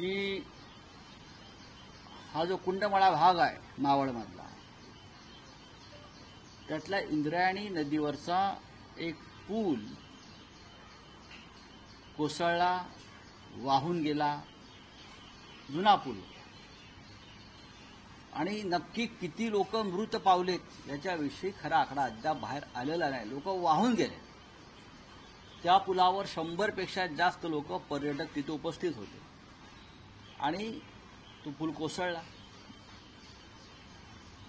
की हा जो कुंडमळा भाग आहे मावळमधला, त्यातला इंद्रायणी नदीवरचा एक पूल कोसळला, वाहून गेला, जुना पूल, आणि नक्की किती लोक मृत पावलेत याच्याविषयी खरा आकडा अद्याप बाहेर आलेला नाही. लोक वाहून गेले. त्या पुलावर 100 पेक्षा जास्त लोक पर्यटक तिथे उपस्थित होते आणि तो पूल कोसळला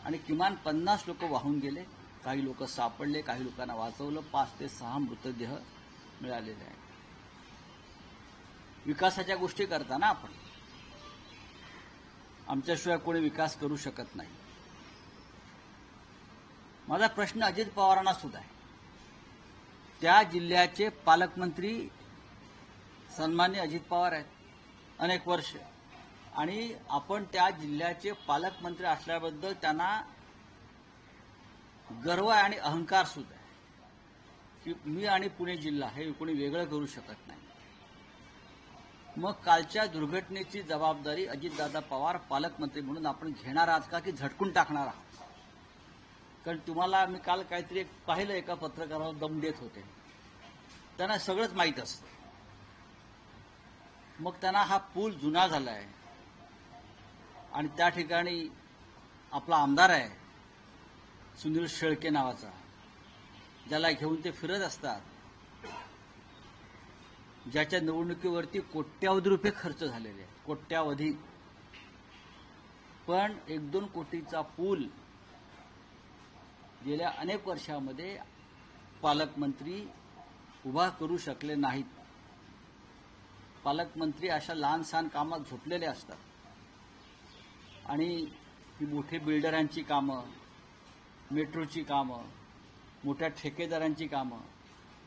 आणि किमान 50 लोक वाहून गेले. काही लोक सापडले, काही लोकांना वाचवलं. 5 ते 6 मृतदेह मिळालेले आहेत. विकासाच्या गोष्टी करताना आपण आमच्याशिवाय कोणी विकास करू शकत नाही. माझा प्रश्न अजित पवारांना सुद्धा आहे. त्या जिल्ह्याचे पालकमंत्री सन्माननीय अजित पवार आहेत अनेक वर्ष, आणि आपण त्या जिल्ह्याचे पालकमंत्री असल्याबद्दल त्यांना गर्व आणि अहंकार सुद्धा आहे की मी आणि पुणे जिल्हा हे कोणी वेगळं करू शकत नाही. मग कालच्या दुर्घटनेची जबाबदारी अजितदादा पवार पालकमंत्री म्हणून आपण घेणार आहात का, की झटकून टाकणार आहात? कारण तुम्हाला मी काल काहीतरी एक पाहिलं, एका पत्रकाराला दम देत होते. त्यांना सगळंच माहीत असतं. मग त्यांना हा पूल जुना झाला आहे आणि त्या ठिकाणी आपला आमदार आहे सुनील शेळके नावाचा, ज्याला घेऊन ते फिरत असतात, ज्याच्या निवडणुकीवरती कोट्यावधी रुपये खर्च झालेले आहेत, कोट्यावधी. पण 1-2 कोटीचा पूल गेल्या अनेक वर्षामध्ये पालकमंत्री उभा करू शकले नाहीत. पालकमंत्री अशा लहान सहान कामात झोपलेले असतात आणि ही मोठे बिल्डरांची कामं, मेट्रोची कामं, मोठ्या ठेकेदारांची कामं,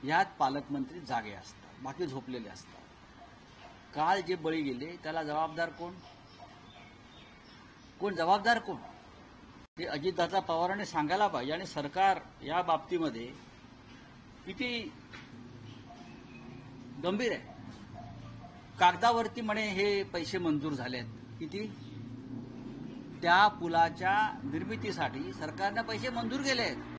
ह्यात पालकमंत्री जागे असतात, बाकी झोपलेले असतात. काल जे बळी गेले त्याला जबाबदार कोण? जबाबदार कोण? हे अजितदादा पवारांनी सांगायला पाहिजे. आणि सरकार या बाबतीमध्ये किती गंभीर आहे. कागदावरती म्हणे हे पैसे मंजूर झालेत. किती? त्या पुलाच्या निर्मितीसाठी सरकारने पैसे मंजूर केले आहेत.